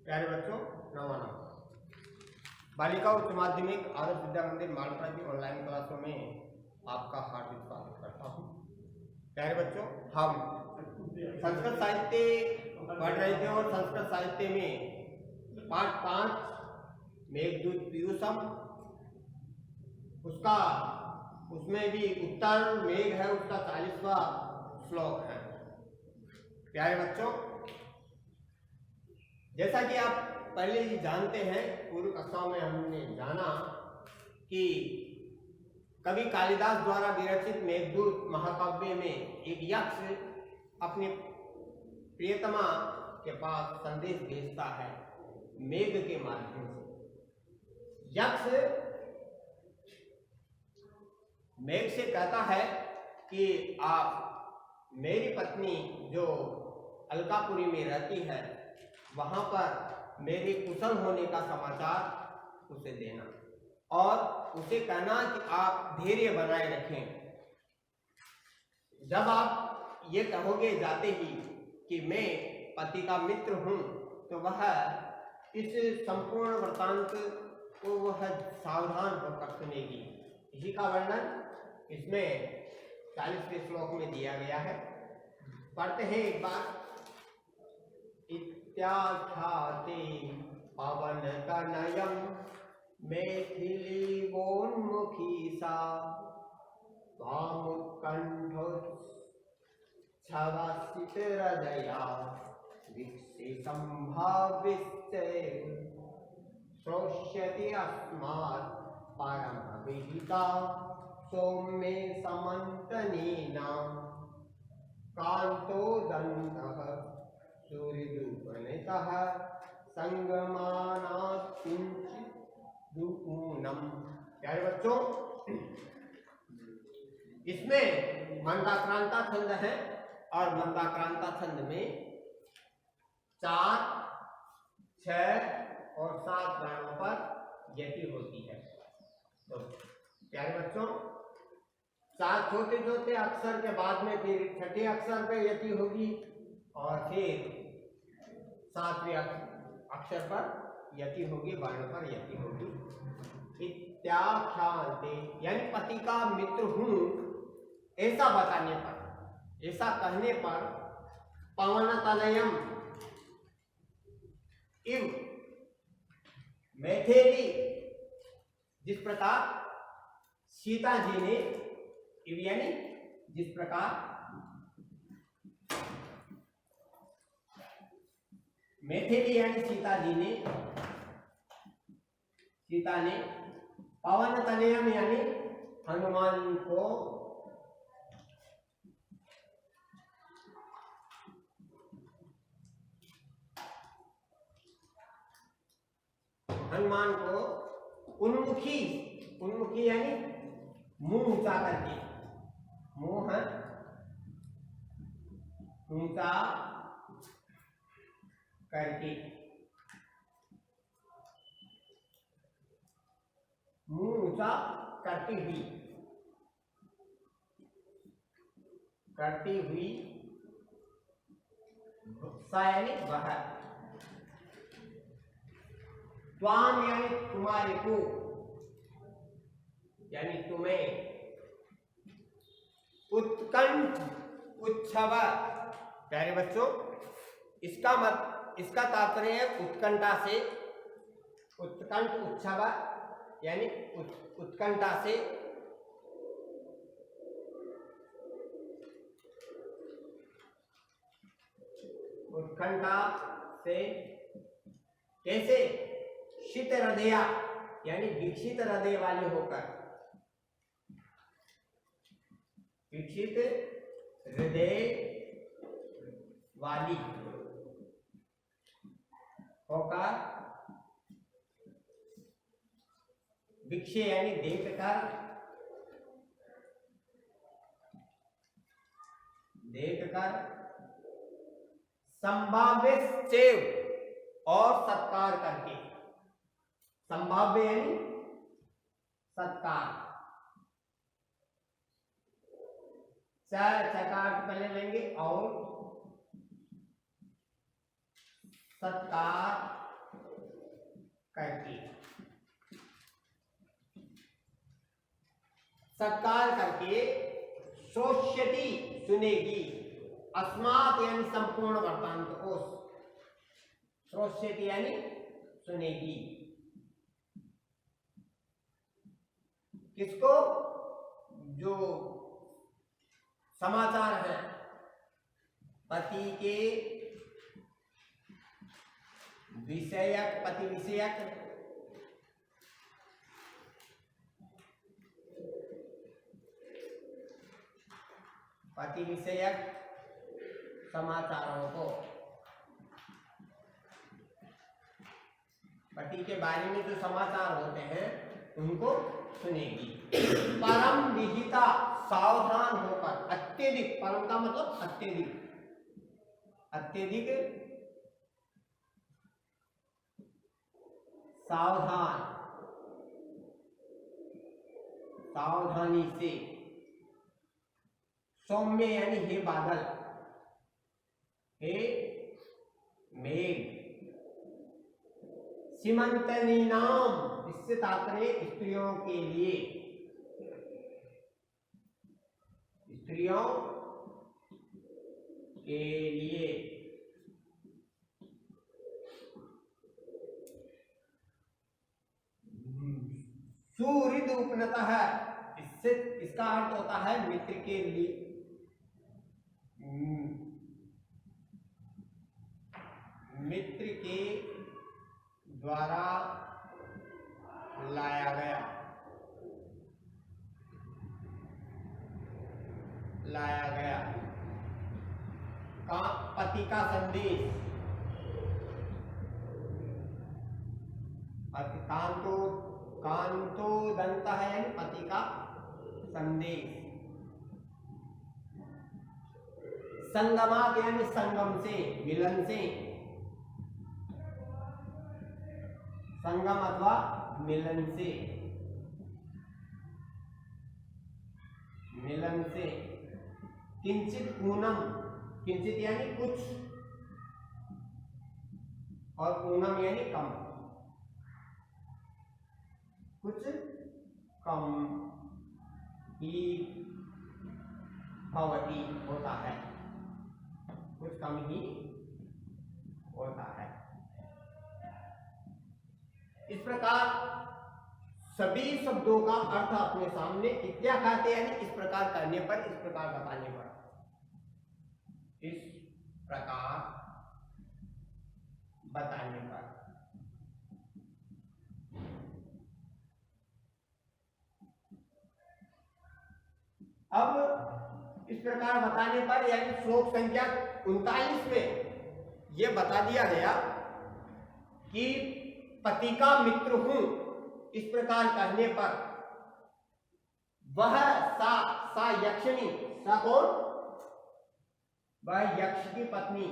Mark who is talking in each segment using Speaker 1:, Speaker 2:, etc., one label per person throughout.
Speaker 1: प्यारे बच्चों, नमस्कार। बालिका उच्च माध्यमिक आदर्श विद्या मंदिर मालपुरा की ऑनलाइन क्लासों में आपका हार्दिक स्वागत करता हूँ। प्यारे बच्चों, हम संस्कृत साहित्य पढ़ रहे थे और संस्कृत साहित्य में पाठ 5 मेघदूत पीयूषम, उसमें भी उत्तर मेघ है, उसका 40वां श्लोक है। प्यारे बच्चों, जैसा कि आप पहले ही जानते हैं, पूर्व कक्षाओं में हमने जाना कि कवि कालिदास द्वारा विरचित मेघदूत महाकाव्य में एक यक्ष अपनी प्रियतमा के पास संदेश भेजता है मेघ के माध्यम से। यक्ष मेघ से कहता है कि आप मेरी पत्नी जो अलकापुरी में रहती है वहां पर मेरे कुशल होने का समाचार उसे देना और उसे कहना कि आप धैर्य बनाए रखें। जब आप ये कहोगे जाते ही कि मैं पति का मित्र हूं, तो वह इस संपूर्ण वृत्तांत को वह सावधान होकर सुनेगी। इसी का वर्णन इसमें 40वें श्लोक में दिया गया है। पढ़ते हैं एक बार। इत्याख्याते पवन तनयं मैथिली वोन्मुखी सा त्वामुत्कण्ठोत्सवसित हृदया विक्षे संभाविश्चै श्रोष्यति अस्मात् परमविहिता सौम्ये समन्तनेना कान्तोदन्तः सूर्यदूपनितः संगमानात् किंचित् दुऊनम। प्यारे बच्चों, इसमें मंदाक्रांता छंद है और मंदाक्रांता छंद में 4, 6 और 7 वर्णों पर यति होती है। तो प्यारे बच्चों, 4 छोटे छोटे अक्षर के बाद में फिर छठे अक्षर पे यति होगी और फिर 7वें अक्षर पर यति होगी, वर्ण पर यति होगी। इत्याख्याते यानी पति का मित्र हूं ऐसा बताने पर, ऐसा कहने पर, पवन तनयम इव मैथिली, जिस प्रकार सीता जी ने, इव यानी जिस प्रकार मैथिली यानी सीता ने पवन तनयम यानी हनुमान को उन्मुखी यानी मुंह ऊंचा करके, मुंह ऊंचा करके, मुंह ऊंचा करती हुई सा यानी वह, त्वाम यानी तुम्हारे को, यानी तुम्हें, उत्कंठ उच्छव। प्यारे बच्चों, इसका तात्पर्य है उत्कंठा से, उत्कंठ उच्छव यानी उत्कंठा से, कैसे, शीत हृदया यानी विकसित हृदय वाले होकर, विकसित हृदय वाली होकर, विक्षे यानी देखकर संभाव्य और सत्कार करके, संभाव्य यानी सत्कार, चकार पहले लेंगे और सत्कार करके, सत्कार करके, श्रोष्यति सुनेगी, अस्मात् यानी संपूर्ण वृत्तांत को, श्रोष्यति यानी सुनेगी, किसको? जो समाचार है पति के विषयक, पति विषयक, पति विषयक समाचारों को, पति के बारे में जो समाचार होते हैं उनको सुनेगी। परम विहिता, सावधान होकर, अत्यधिक, परम का मतलब अत्यधिक, अत्यधिक सावधान, सावधानी से, सौम्य यानी हे बादल, हे मेघ, सीमंतनी नाम, इससे तात्पर्य स्त्रियों के लिए, स्त्रियों के लिए, सुहृद उपनतः, इससे इसका अर्थ होता है मित्र के लिए, मित्र के द्वारा लाया गया, लाया गया का पति का संदेश, कांतो, कांतो दंत है यानी पति का संदेश, संगमात यानी संगम से, मिलन से, संगम अथवा मिलन से, मिलन से, किंचित पूनम, किंचित यानी कुछ, और पूनम यानी कम, कुछ कम ही भवती होता है, कुछ कम ही होता है। इस प्रकार सभी शब्दों का अर्थ अपने सामने इत्या खाते यानी इस प्रकार करने पर, इस प्रकार बताने पर, इस प्रकार बताने पर। अब इस प्रकार बताने पर यानी श्लोक संख्या 39 में यह बता दिया गया कि पति का मित्र हूं, इस प्रकार कहने पर वह सा यक्षिणी, सा कौन? वह यक्ष की पत्नी,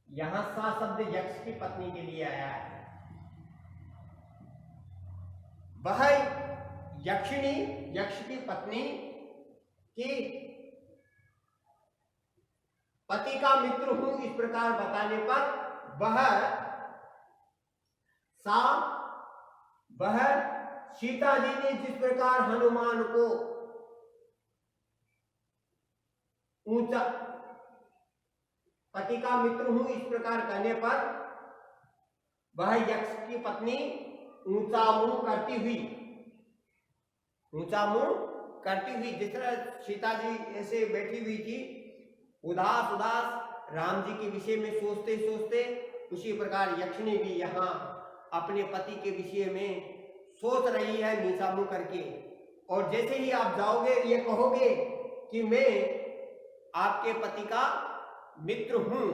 Speaker 1: यहां सा शब्द यक्ष की पत्नी के लिए आया है। वह यक्षिणी, यक्ष की पत्नी की पति का मित्र हूं, इस प्रकार बताने पर वह सीता जी ने जिस प्रकार हनुमान को ऊंचा, पति का मित्र हूं इस प्रकार कहने पर वह यक्ष की पत्नी ऊंचा मुंह करती हुई, ऊंचा मुंह करती हुई, जिस तरह सीता जी ऐसे बैठी हुई थी उदास उदास राम जी के विषय में सोचते सोचते, उसी प्रकार यक्षिणी भी यहाँ अपने पति के विषय में सोच रही है नीचा मुंह करके। और जैसे ही आप जाओगे ये कहोगे कि मैं आपके पति का मित्र हूं,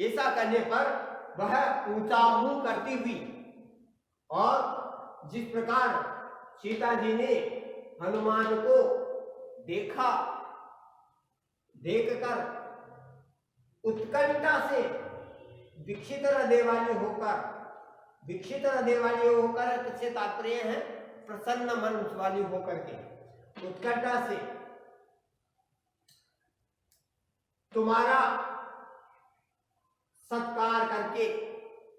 Speaker 1: ऐसा करने पर वह ऊंचा मुंह करती हुई, और जिस प्रकार सीता जी ने हनुमान को देखा, देखकर उत्कंठा से विक्षित हृदय वाली होकर, विक्षित हृदय वाली होकर से तात्पर्य है प्रसन्न मन वाली होकर के, उत्कंठा से तुम्हारा सत्कार करके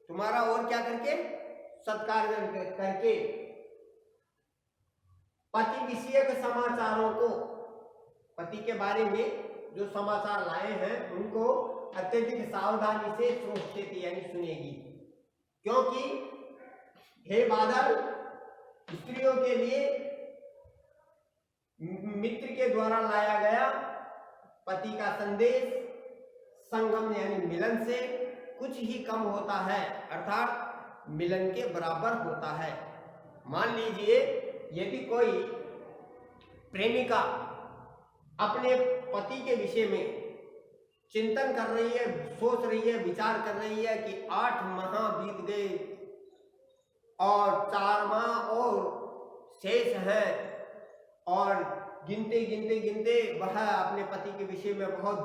Speaker 1: तुम्हारा और क्या करके, सत्कार करके पति विषयक समाचारों को, पति के बारे में जो समाचार लाए हैं उनको अत्यधिक सावधानी से श्रोष्यति यानी सुनेगी, क्योंकि हे बादल, स्त्रियों के लिए मित्र के द्वारा लाया गया पति का संदेश संगम यानी मिलन से कुछ ही कम होता है, अर्थात मिलन के बराबर होता है। मान लीजिए यदि कोई प्रेमिका अपने पति के विषय में चिंतन कर रही है, सोच रही है, विचार कर रही है कि 8 माह बीत गए और 4 माह और शेष हैं, और गिनते गिनते गिनते वह अपने पति के विषय में बहुत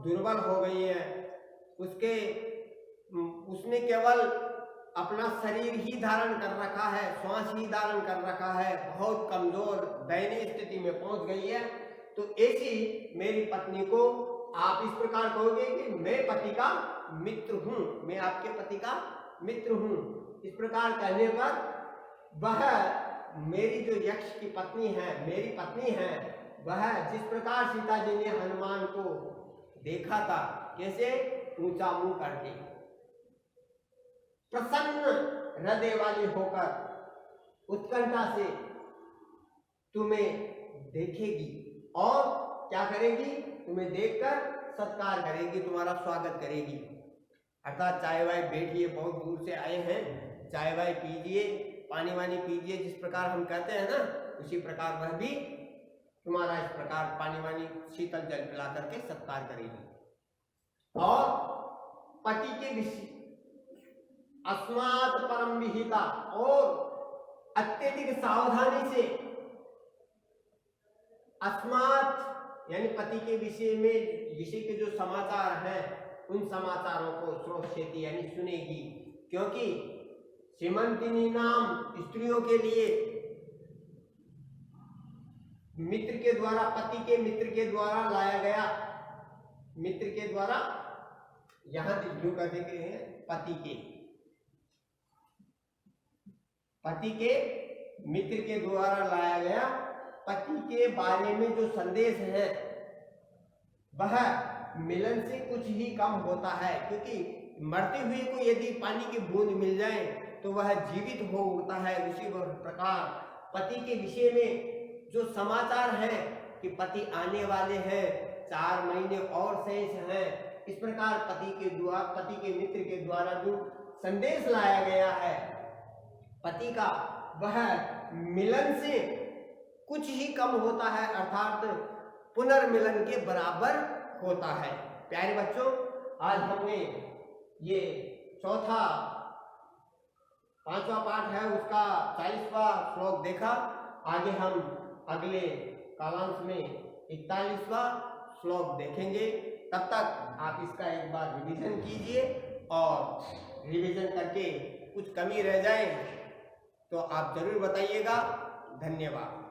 Speaker 1: दुर्बल हो गई है, उसने केवल अपना शरीर ही धारण कर रखा है, श्वास ही धारण कर रखा है, बहुत कमजोर दयनीय स्थिति में पहुंच गई है, तो ऐसी मेरी पत्नी को आप इस प्रकार कहोगे कि मैं पति का मित्र हूं, मैं आपके पति का मित्र हूं। इस प्रकार कहने पर वह मेरी जो यक्ष की पत्नी है, मेरी पत्नी है, वह जिस प्रकार सीता जी ने हनुमान को देखा था, कैसे ऊंचा मुंह करके प्रसन्न हृदय वाली होकर उत्कंठा से तुम्हें देखेगी और क्या करेगी, तुम्हें देखकर सत्कार करेगी, तुम्हारा स्वागत करेगी। अर्थात चाय वाय बैठिए, बहुत दूर से आए हैं, चाय वाय पीजिए, पानी वानी पीजिए, जिस प्रकार हम कहते हैं ना, उसी प्रकार वह भी तुम्हारा इस प्रकार पानी वानी शीतल जल पिला करके सत्कार करेगी। और पति के विषय अस्मात् परम विहिता, और अत्यधिक सावधानी से, अस्मात् यानी पति के विषय में, विषय के जो समाचार हैं उन समाचारों को श्रोष्यति यानी सुनेगी, क्योंकि सीमंतिनी नाम स्त्रियों के लिए मित्र के द्वारा, पति के मित्र के द्वारा लाया गया, मित्र के द्वारा, यहां यूं कहते हैं पति के मित्र के द्वारा लाया गया पति के बारे में जो संदेश है वह मिलन से कुछ ही कम होता है, क्योंकि मरते हुए को यदि पानी की बूंद मिल जाए तो वह जीवित हो उठता है। उसी प्रकार पति के विषय में जो समाचार है कि पति आने वाले हैं, 4 महीने और शेष हैं, इस प्रकार पति के मित्र के द्वारा जो संदेश लाया गया है पति का, वह मिलन से कुछ ही कम होता है, अर्थात पुनर्मिलन के बराबर होता है। प्यारे बच्चों, आज हमने ये चौथा 5वां पाठ है उसका 40वां श्लोक देखा। आगे हम अगले कालांश में 41वां श्लोक देखेंगे। तब तक आप इसका एक बार रिवीजन कीजिए, और रिवीजन करके कुछ कमी रह जाए तो आप जरूर बताइएगा। धन्यवाद।